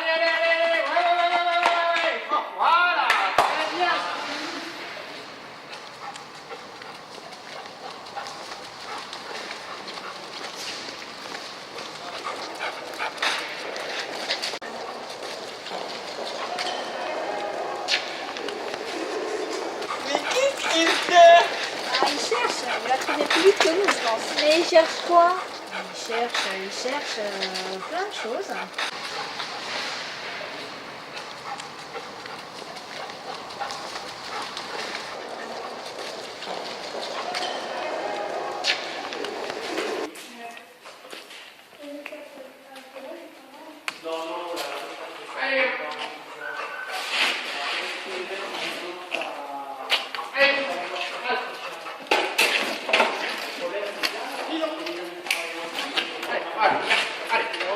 Allez, allez, allez. Ouais. Oh, voilà, très bien. Mais qu'est-ce qu'il fait? Ah, il cherche, il va trouver plus vite que nous, je pense. Mais il cherche quoi? Il cherche plein de choses.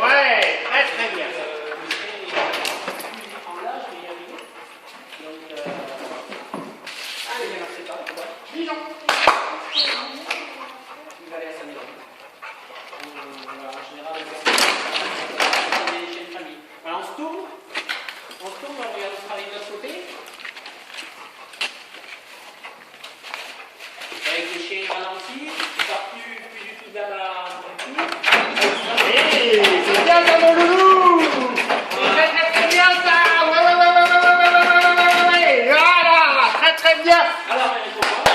Ouais, très très bien. Alors, on se tourne, on regarde le travail de l'autre côté. Avec les chiens ralentis, il part plus du tout vers la C'est bien ça, mon loulou. C'est très très bien ça. Ouais. Voilà, très très bien. Alors, il faut voir,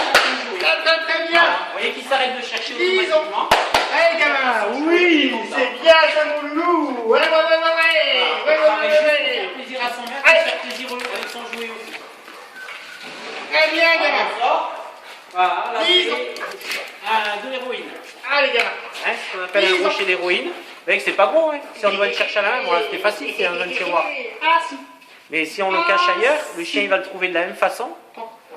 Très bien. vous voyez qu'il s'arrête de chercher Ils ont- automatiquement. Hey gamin, oui, c'est bien ça, mon loulou. Ouais. Faire plaisir à son maître, Allez. faire plaisir avec son jouet aussi. Très bien, gamin. On sort. Voilà, là Ils c'est de l'héroïne. Allez, gamin. Hein, ce qu'on appelle un rocher d'héroïne. Vous voyez que c'est pas gros, hein. Si on doit le chercher à la main, bon, c'était facile, c'est dans un tiroir. Ah, si. Mais si on le cache ailleurs, le chien il va le trouver de la même façon.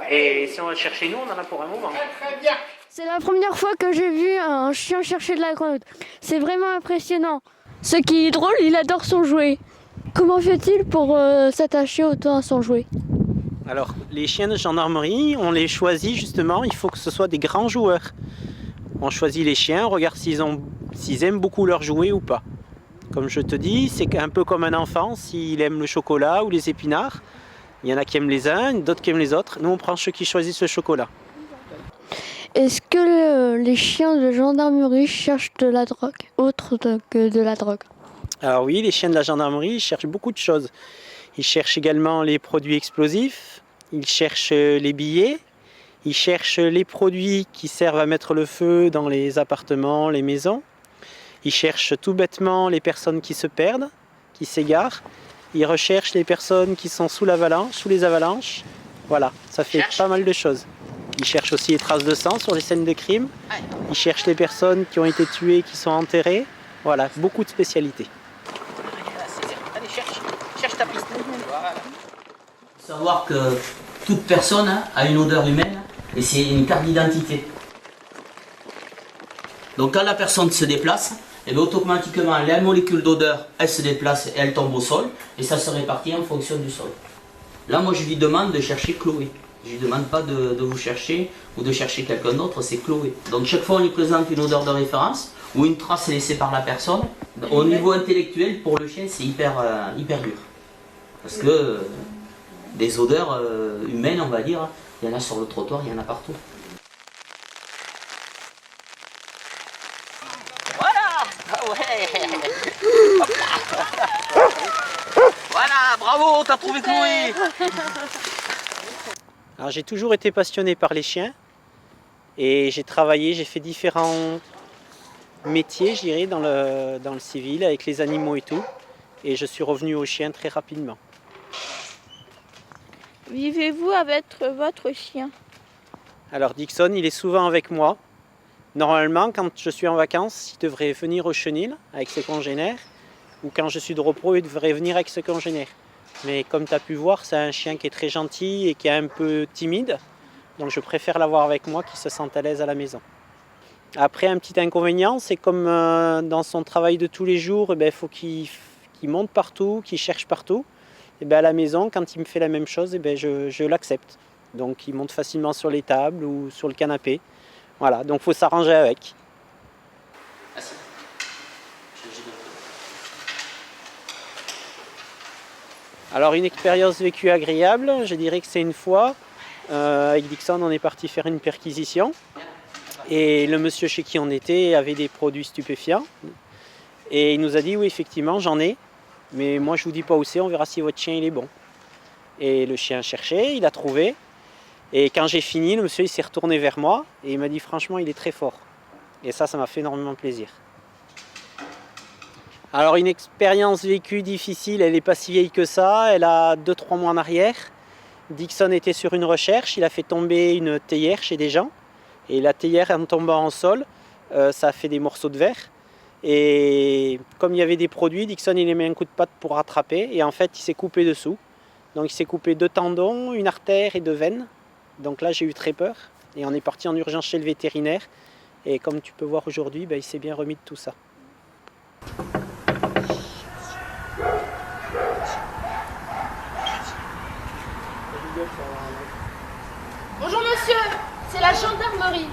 Et si on va le chercher nous, on en a pour un moment. Très bien. C'est la première fois que j'ai vu un chien chercher de la grenouille. C'est vraiment impressionnant. Ce qui est drôle, il adore son jouet. Comment fait-il pour s'attacher autant à son jouet? Alors, les chiens de gendarmerie, on les choisit justement, il faut que ce soit des grands joueurs. On choisit les chiens, on regarde s'ils aiment beaucoup leur jouet ou pas. Comme je te dis, c'est un peu comme un enfant, s'il aime le chocolat ou les épinards. Il y en a qui aiment les uns, d'autres qui aiment les autres. Nous, on prend ceux qui choisissent le chocolat. Est-ce que les chiens de gendarmerie cherchent de la drogue, autre que de la drogue? Alors oui, les chiens de la gendarmerie, ils cherchent beaucoup de choses. Ils cherchent également les produits explosifs, ils cherchent les billets, ils cherchent les produits qui servent à mettre le feu dans les appartements, les maisons. Ils cherchent tout bêtement les personnes qui se perdent, qui s'égarent. Ils recherchent les personnes qui sont sous les avalanches. Voilà, ça fait pas mal de choses. Ils cherchent aussi les traces de sang sur les scènes de crime. Ils cherchent les personnes qui ont été tuées, qui sont enterrées. Voilà, beaucoup de spécialités. Allez, cherche ta piste. Voilà. Il faut savoir que toute personne a une odeur humaine et c'est une carte d'identité. Donc quand la personne se déplace, et bien automatiquement la molécule d'odeur elle se déplace et elle tombe au sol et ça se répartit en fonction du sol. Là moi je lui demande de chercher Chloé. Je ne lui demande pas de vous chercher ou de chercher quelqu'un d'autre, c'est Chloé. Donc chaque fois on lui présente une odeur de référence ou une trace laissée par la personne. Au niveau intellectuel, pour le chien, c'est hyper dur. Parce que des odeurs humaines, on va dire, il y en a sur le trottoir, il y en a partout. Voilà. Ah ouais. Voilà, bravo, t'as trouvé Chloé. Alors j'ai toujours été passionné par les chiens et j'ai fait différents métiers, je dirais, dans le civil, avec les animaux et tout. Et je suis revenu aux chiens très rapidement. Vivez-vous avec votre chien? Alors Dixon, il est souvent avec moi. Normalement, quand je suis en vacances, il devrait venir au chenil avec ses congénères. Ou quand je suis de repos, il devrait venir avec ses congénères. Mais comme tu as pu voir, c'est un chien qui est très gentil et qui est un peu timide. Donc je préfère l'avoir avec moi, qu'il se sente à l'aise à la maison. Après, un petit inconvénient, c'est comme dans son travail de tous les jours, il faut qu'il monte partout, qu'il cherche partout. Et à la maison, quand il me fait la même chose, je l'accepte. Donc il monte facilement sur les tables ou sur le canapé. Voilà, donc il faut s'arranger avec. Alors une expérience vécue agréable, je dirais que c'est une fois. Avec Dixon, on est parti faire une perquisition. Et le monsieur chez qui on était avait des produits stupéfiants. Et il nous a dit, oui, effectivement, j'en ai. Mais moi, je ne vous dis pas où c'est, on verra si votre chien il est bon. Et le chien cherchait, il a trouvé. Et quand j'ai fini, le monsieur il s'est retourné vers moi. Et il m'a dit, franchement, il est très fort. Et ça m'a fait énormément plaisir. Alors une expérience vécue difficile, elle n'est pas si vieille que ça, elle a 2-3 mois en arrière. Dixon était sur une recherche, il a fait tomber une théière chez des gens. Et la théière en tombant en sol, ça a fait des morceaux de verre. Et comme il y avait des produits, Dixon il a mis un coup de patte pour rattraper. Et en fait il s'est coupé dessous. Donc il s'est coupé 2 tendons, une artère et 2 veines. Donc là j'ai eu très peur. Et on est parti en urgence chez le vétérinaire. Et comme tu peux voir aujourd'hui, il s'est bien remis de tout ça. Bonjour monsieur, c'est la gendarmerie.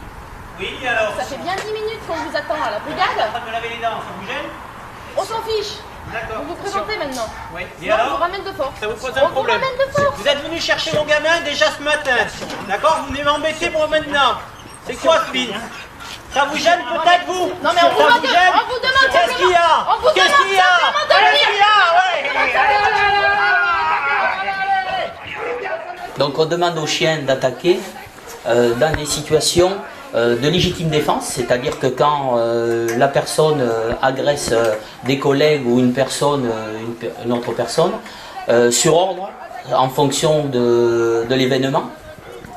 Oui, alors. Ça fait bien 10 minutes qu'on vous attend à la brigade. En train de me laver les dents, ça vous gêne? On s'en fiche. D'accord. Vous vous présentez maintenant. Oui. Et Non, on vous alors? ramène de force. Ça vous pose On un vous problème? ramène de force. Vous êtes venu chercher mon gamin déjà ce matin. D'accord? Vous venez m'embêter pour maintenant. C'est quoi ce film? Ça vous gêne peut-être vous? Non mais on vous demande Qu'est-ce qu'il y a? On vous Qu'est-ce demande qu'il y a? simplement de Qu'est-ce qu'il y a? Ouais. Donc on demande aux chiens d'attaquer dans des situations de légitime défense, c'est-à-dire que quand la personne agresse des collègues ou une personne, une autre personne, sur ordre, en fonction de l'événement,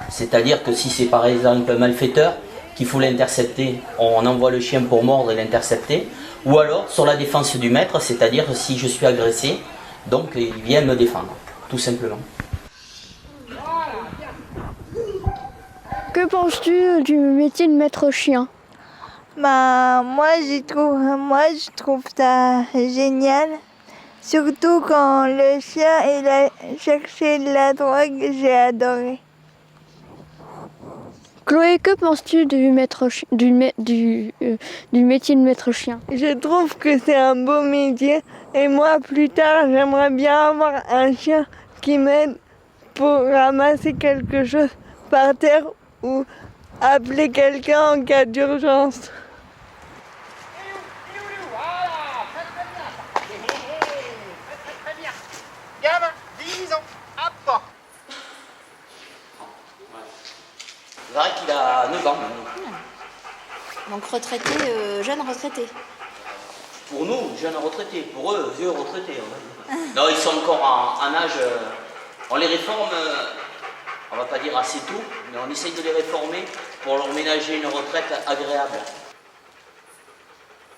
c'est-à-dire que si c'est par exemple un malfaiteur qu'il faut l'intercepter, on envoie le chien pour mordre et l'intercepter, ou alors sur la défense du maître, c'est-à-dire si je suis agressé, donc il vient me défendre, tout simplement. Que penses-tu du métier de maître chien? Moi je trouve ça génial. Surtout quand le chien il a cherché de la drogue, j'ai adoré. Chloé, que penses-tu du métier de maître chien? Je trouve que c'est un beau métier et moi plus tard j'aimerais bien avoir un chien qui m'aide pour ramasser quelque chose par terre ou appeler quelqu'un en cas d'urgence. Très bien. Gamin, 10 ans. Hop. C'est vrai qu'il a 9 ans maintenant. Donc retraité, jeune retraité. Pour nous, jeunes retraités, pour eux, vieux retraités. On va dire. Non, ils sont encore en âge. On les réforme, on va pas dire assez tôt, mais on essaye de les réformer pour leur ménager une retraite agréable.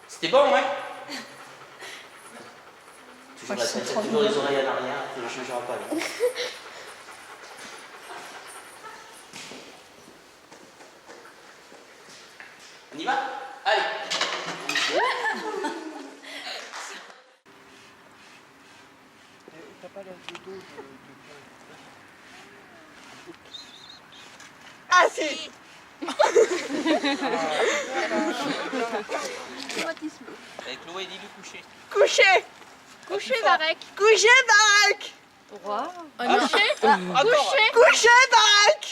C'était bon, ouais? Toujours la tête, toujours les oreilles en arrière, tu ne changeras pas. Là. On y va? Allez! Ah si. Avec Chloé, dis-lui coucher. Coucher. Couchez Varek. Coucher baraque. Couchez. Coucher. Coucher baraque.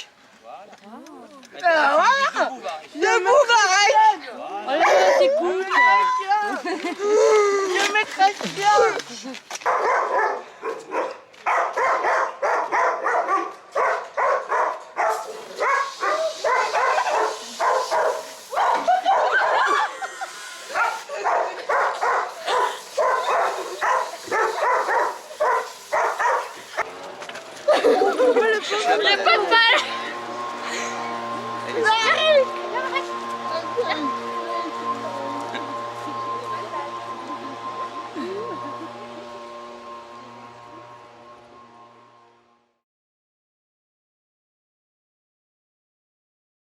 Voilà. Debout baraque. Oh là là, t'écoutes. Je m'écrase bien. Il n'y a pas de